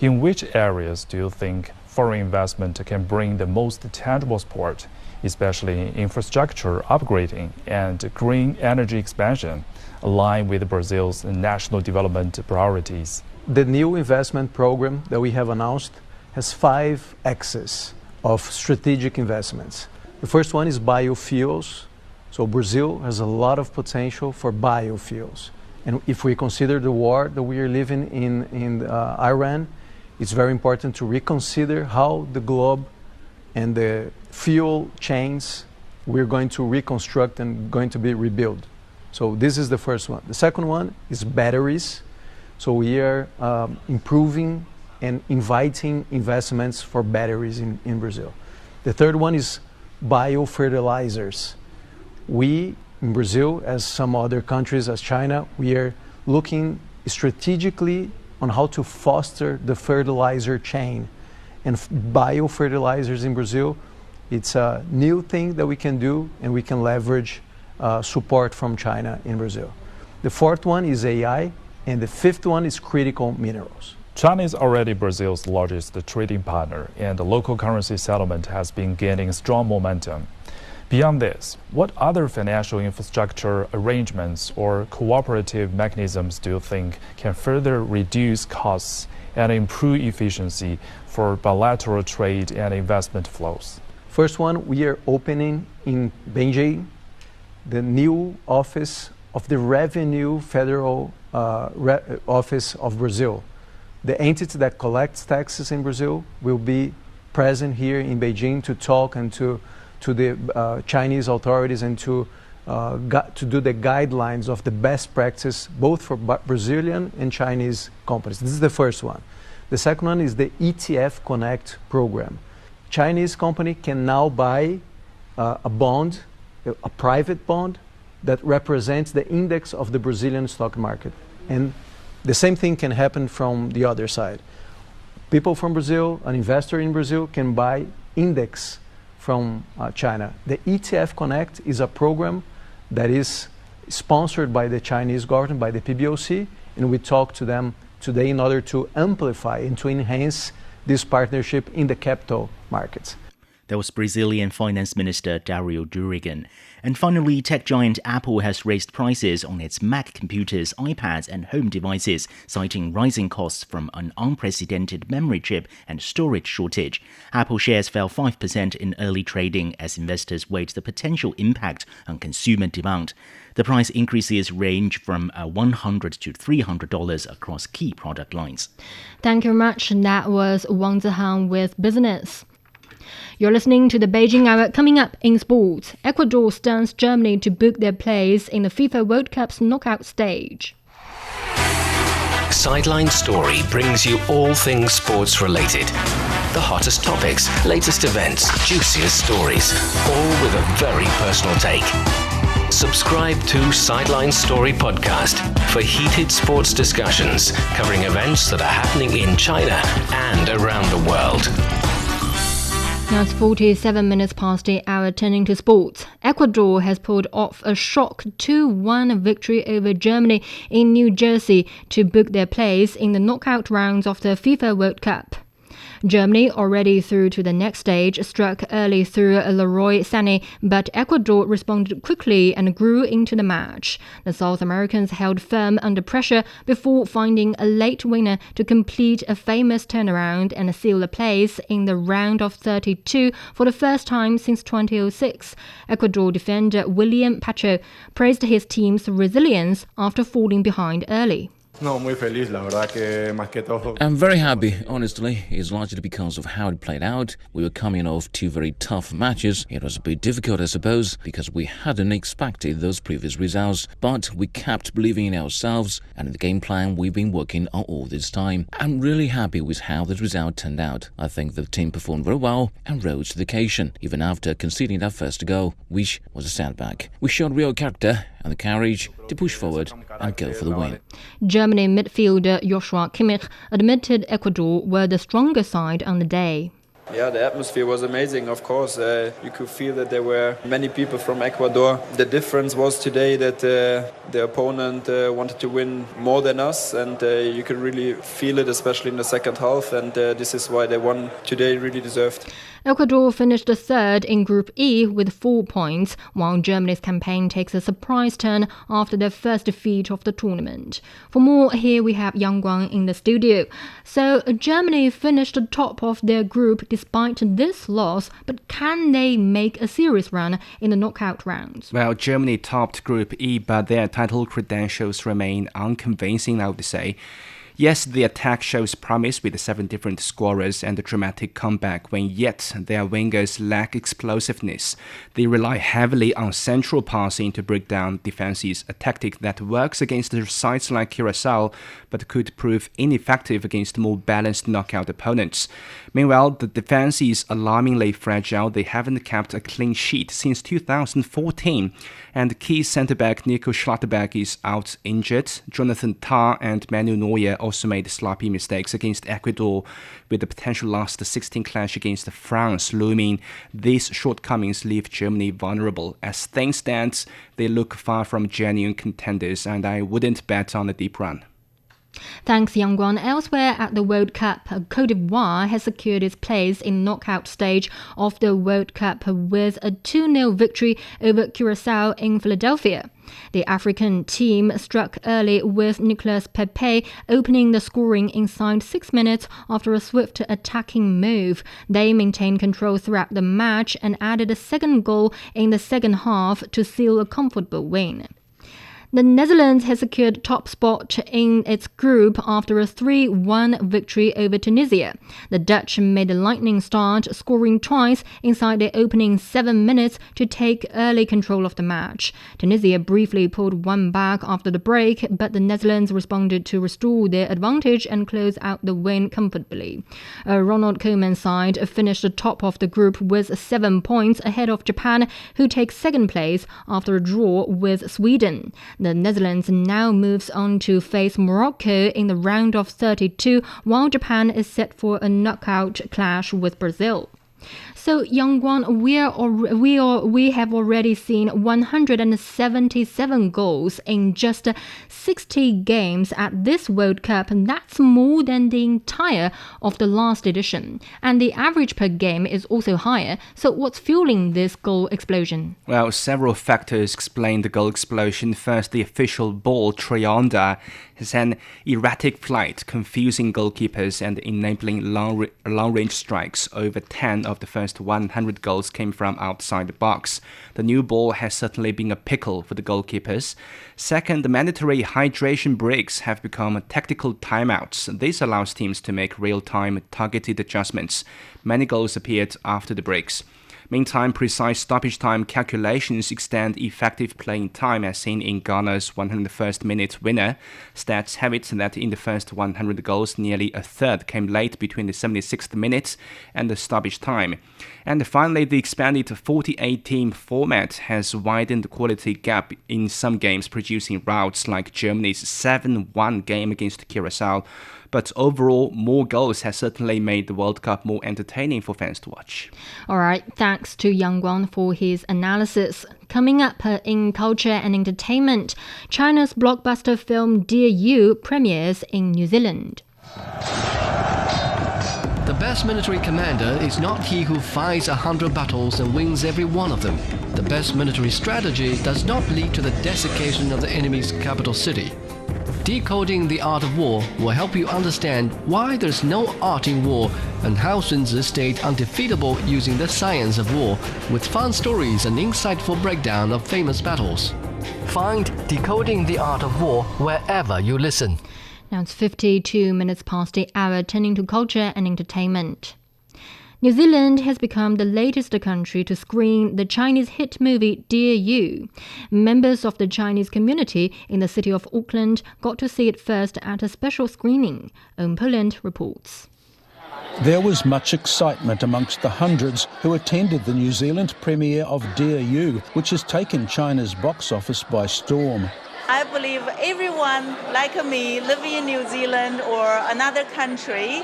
in which areas do you think foreign investment can bring the most tangible support, especially in infrastructure upgrading and green energy expansion, aligned with Brazil's national development priorities? The new investment program that we have announced has 5 axes of strategic investments. The first one is biofuels. So Brazil has a lot of potential for biofuels. And if we consider the war that we are living in Iran, it's very important to reconsider how the globe and the fuel chains we're going to reconstruct and going to be rebuilt. So this is the first one. The second one is batteries. So we are improving and inviting investments for batteries in Brazil. The third one is biofertilizers. We, in Brazil, as some other countries, as China, we are looking strategically on how to foster the fertilizer chain. And biofertilizers in Brazil, it's a new thing that we can do, and we can leverage support from China in Brazil. The fourth one is AI, and the fifth one is critical minerals. China is already Brazil's largest trading partner, and the local currency settlement has been gaining strong momentum. Beyond this, what other financial infrastructure arrangements or cooperative mechanisms do you think can further reduce costs and improve efficiency for bilateral trade and investment flows? First one, we are opening in Beijing the new office of the Revenue Federal Office of Brazil. The entity that collects taxes in Brazil will be present here in Beijing to talk and to the Chinese authorities and to do the guidelines of the best practice both for Brazilian and Chinese companies. This is the first one. The second one is the ETF Connect program. Chinese company can now buy a bond, a private bond that represents the index of the Brazilian stock market. And the same thing can happen from the other side. People from Brazil, an investor in Brazil, can buy index from China. The ETF Connect is a program that is sponsored by the Chinese government, by the PBOC, and we talk to them today in order to amplify and to enhance this partnership in the capital markets. That was Brazilian Finance Minister Dario Durigan. And finally, tech giant Apple has raised prices on its Mac computers, iPads and home devices, citing rising costs from an unprecedented memory chip and storage shortage. Apple shares fell 5% in early trading as investors weighed the potential impact on consumer demand. The price increases range from $100 to $300 across key product lines. Thank you very much. That was Wang Zihang with Business. You're listening to the Beijing Hour. Coming up in sports, Ecuador stuns Germany to book their place in the FIFA World Cup's knockout stage. Sideline Story brings you all things sports related. The hottest topics, latest events, juiciest stories, all with a very personal take. Subscribe to Sideline Story Podcast for heated sports discussions covering events that are happening in China and around the world. Now it's 47 minutes past the hour. Turning to sports. Ecuador has pulled off a shock 2-1 victory over Germany in New Jersey to book their place in the knockout rounds of the FIFA World Cup. Germany, already through to the next stage, struck early through Leroy Sané, but Ecuador responded quickly and grew into the match. The South Americans held firm under pressure before finding a late winner to complete a famous turnaround and seal a place in the round of 32 for the first time since 2006. Ecuador defender William Pacho praised his team's resilience after falling behind early. I'm very happy, honestly. It's largely because of how it played out. We were coming off two very tough matches. It was a bit difficult, I suppose, because we hadn't expected those previous results. But we kept believing in ourselves and in the game plan we've been working on all this time. I'm really happy with how the result turned out. I think the team performed very well and rose to the occasion, even after conceding that first goal, which was a setback. We showed real character and the courage to push forward and go for the win. Germany midfielder Joshua Kimmich admitted Ecuador were the stronger side on the day. Yeah, the atmosphere was amazing, of course. You could feel that there were many people from Ecuador. The difference was today that the opponent wanted to win more than us, and you could really feel it, especially in the second half, and this is why they won today, really deserved. Ecuador finished third in Group E with 4 points, while Germany's campaign takes a surprise turn after their first defeat of the tournament. For more, here we have Yang Guang in the studio. So Germany finished top of their group despite this loss, but can they make a serious run in the knockout rounds? Well, Germany topped Group E, but their title credentials remain unconvincing, I would say. Yes, the attack shows promise with 7 different scorers and a dramatic comeback when yet their wingers lack explosiveness. They rely heavily on central passing to break down defenses, a tactic that works against sides like Curaçao but could prove ineffective against more balanced knockout opponents. Meanwhile, the defense is alarmingly fragile. They haven't kept a clean sheet since 2014, and key centre-back Nico Schlotterbeck is out injured. Jonathan Tah and Manuel Neuer also made sloppy mistakes against Ecuador, with the potential last 16 clash against France looming. These shortcomings leave Germany vulnerable. As things stand, they look far from genuine contenders, and I wouldn't bet on a deep run. Thanks, Yangguan. Elsewhere at the World Cup, Côte d'Ivoire has secured its place in knockout stage of the World Cup with a 2-0 victory over Curaçao in Philadelphia. The African team struck early with Nicolas Pepe opening the scoring inside 6 minutes after a swift attacking move. They maintained control throughout the match and added a second goal in the second half to seal a comfortable win. The Netherlands has secured top spot in its group after a 3-1 victory over Tunisia. The Dutch made a lightning start, scoring twice inside the opening 7 minutes to take early control of the match. Tunisia briefly pulled one back after the break, but the Netherlands responded to restore their advantage and close out the win comfortably. Ronald Koeman's side finished top of the group with 7 points ahead of Japan, who takes second place after a draw with Sweden. The Netherlands now moves on to face Morocco in the round of 32, while Japan is set for a knockout clash with Brazil. So, Yangguan, we have already seen 177 goals in just 60 games at this World Cup, and that's more than the entire of the last edition. And the average per game is also higher. So what's fueling this goal explosion? Well, several factors explain the goal explosion. First, the official ball, Trianda, has an erratic flight, confusing goalkeepers and enabling long-range strikes. Over 10 of the first 100 goals came from outside the box. The new ball has certainly been a pickle for the goalkeepers. Second, the mandatory hydration breaks have become tactical timeouts. This allows teams to make real-time targeted adjustments. Many goals appeared after the breaks. Meantime, precise stoppage time calculations extend effective playing time, as seen in Ghana's 101st minute winner. Stats have it that in the first 100 goals, nearly a third came late between the 76th minute and the stoppage time. And finally, the expanded 48-team format has widened the quality gap in some games, producing routes like Germany's 7-1 game against Curaçao. But overall, more goals has certainly made the World Cup more entertaining for fans to watch. All right, thanks to Yangguan for his analysis. Coming up in culture and entertainment, China's blockbuster film Dear You premieres in New Zealand. The best military commander is not he who fights 100 battles and wins every one of them. The best military strategy does not lead to the desiccation of the enemy's capital city. Decoding the Art of War will help you understand why there's no art in war and how Sun Tzu stayed undefeatable using the science of war, with fun stories and insightful breakdown of famous battles. Find Decoding the Art of War wherever you listen. Now it's 52 minutes past the hour, turning to culture and entertainment. New Zealand has become the latest country to screen the Chinese hit movie Dear You. Members of the Chinese community in the city of Auckland got to see it first at a special screening. Poland reports. There was much excitement amongst the hundreds who attended the New Zealand premiere of Dear You, which has taken China's box office by storm. I believe everyone like me living in New Zealand or another country,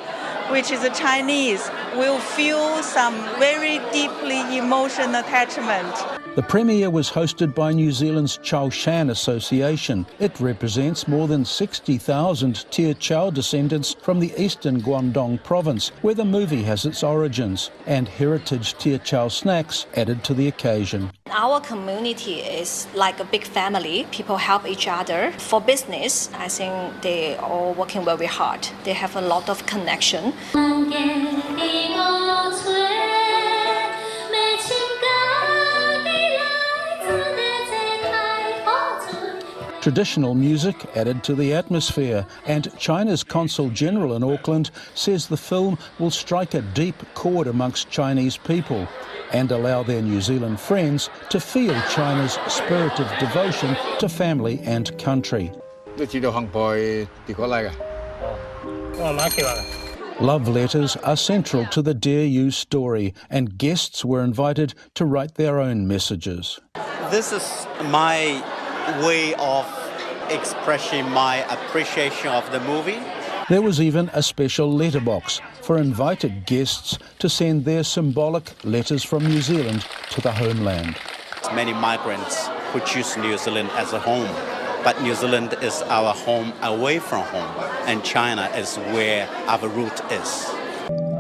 which is a Chinese, will feel some very deeply emotional attachment. The premiere was hosted by New Zealand's Chao Shan Association. It represents more than 60,000 Tia Chao descendants from the eastern Guangdong province, where the movie has its origins, and heritage Tia Chao snacks added to the occasion. Our community is like a big family. People help each other. For business, I think they are all working very hard. They have a lot of connection. Traditional music added to the atmosphere, and China's Consul General in Auckland says the film will strike a deep chord amongst Chinese people and allow their New Zealand friends to feel China's spirit of devotion to family and country. Love letters are central to the Dear You story, and guests were invited to write their own messages. This is my way of expressing my appreciation of the movie. There was even a special letterbox for invited guests to send their symbolic letters from New Zealand to the homeland. Many migrants who choose New Zealand as a home, but New Zealand is our home away from home, and China is where our root is.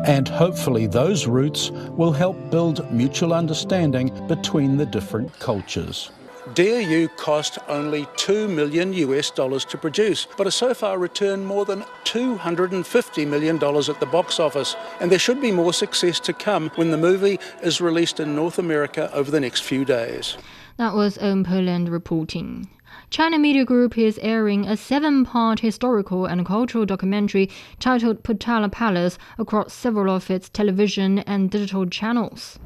And hopefully those roots will help build mutual understanding between the different cultures. Dear You cost only $2 million to produce, but has so far returned more than $250 million at the box office. And there should be more success to come when the movie is released in North America over the next few days. That was Poland reporting. China Media Group is airing a 7-part historical and cultural documentary titled Potala Palace across several of its television and digital channels.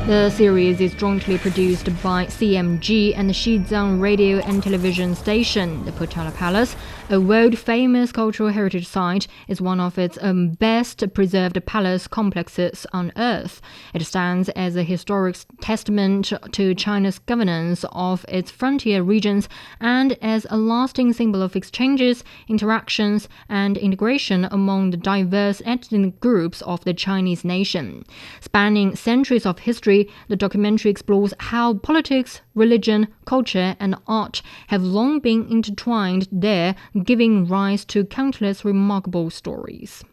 The series is jointly produced by CMG and the Xizang radio and television station. The Potala Palace, a world-famous cultural heritage site, is one of its best-preserved palace complexes on Earth. It stands as a historic testament to China's governance of its frontier regions and as a lasting symbol of exchanges, interactions, and integration among the diverse ethnic groups of the Chinese nation. Spanning centuries of history, the documentary explores how politics, religion, culture, and art have long been intertwined there, giving rise to countless remarkable stories.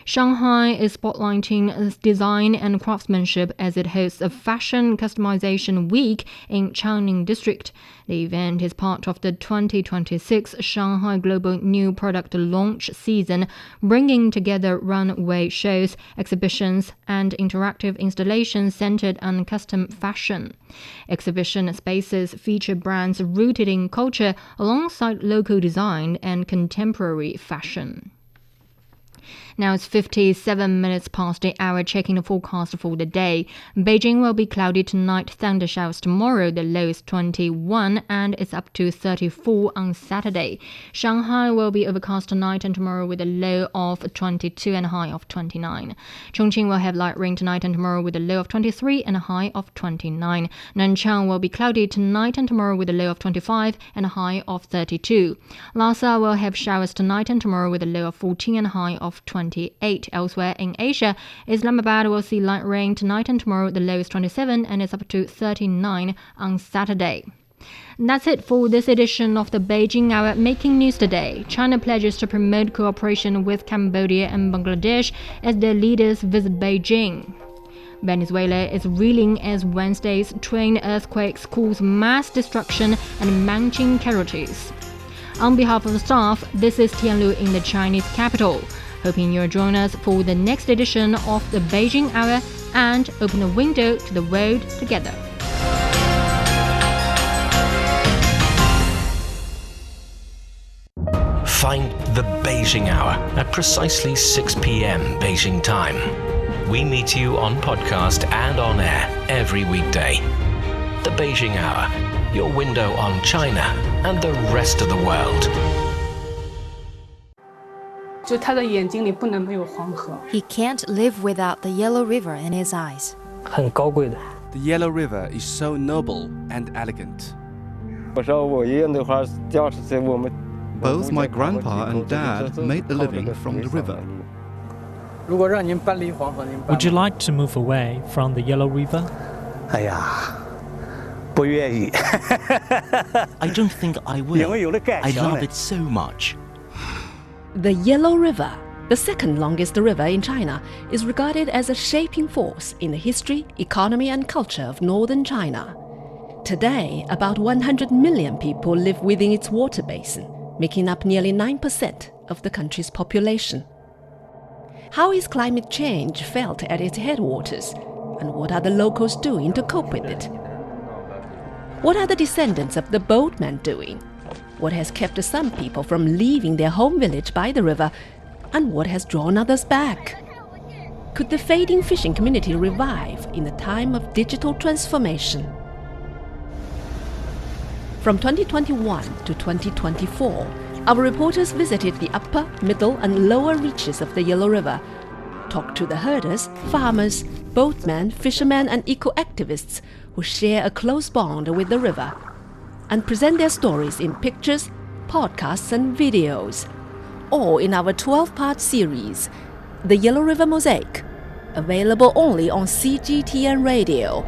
Shanghai is spotlighting design and craftsmanship as it hosts a fashion customization week in Changning District. The event is part of the 2026 Shanghai Global New Product Launch Season, bringing together runway shows, exhibitions, and interactive installations centered on custom fashion. Exhibition spaces feature brands rooted in culture alongside local design and contemporary fashion. Now it's 57 minutes past the hour, checking the forecast for the day. Beijing will be cloudy tonight, thunder showers tomorrow, the low is 21 and it's up to 34 on Saturday. Shanghai will be overcast tonight and tomorrow with a low of 22 and a high of 29. Chongqing will have light rain tonight and tomorrow with a low of 23 and a high of 29. Nanchang will be cloudy tonight and tomorrow with a low of 25 and a high of 32. Lhasa will have showers tonight and tomorrow with a low of 14 and a high of 28. Elsewhere in Asia, Islamabad will see light rain tonight and tomorrow. The low is 27 and it's up to 39 on Saturday. And that's it for this edition of the Beijing Hour. Making news today, China pledges to promote cooperation with Cambodia and Bangladesh as their leaders visit Beijing. Venezuela is reeling as Wednesday's twin earthquakes cause mass destruction and mounting casualties. On behalf of the staff, this is Tianlu in the Chinese capital. Hoping you'll join us for the next edition of the Beijing Hour and open a window to the world together. Find the Beijing Hour at precisely 6 p.m. Beijing time. We meet you on podcast and on air every weekday. The Beijing Hour, your window on China and the rest of the world. He can't live without the yellow river in his eyes. The yellow river is so noble and elegant. Both my grandpa and dad made a living from the river. Would you like to move away from the Yellow River? I don't think I will. I love it so much. The Yellow River, the second longest river in China, is regarded as a shaping force in the history, economy and culture of northern China. Today, about 100 million people live within its water basin, making up nearly 9% of the country's population. How is climate change felt at its headwaters? And what are the locals doing to cope with it? What are the descendants of the boatmen doing? What has kept some people from leaving their home village by the river? And what has drawn others back? Could the fading fishing community revive in a time of digital transformation? From 2021 to 2024, our reporters visited the upper, middle and lower reaches of the Yellow River, talked to the herders, farmers, boatmen, fishermen and eco-activists who share a close bond with the river, and present their stories in pictures, podcasts and videos, all in our 12-part series, The Yellow River Mosaic, available only on CGTN Radio.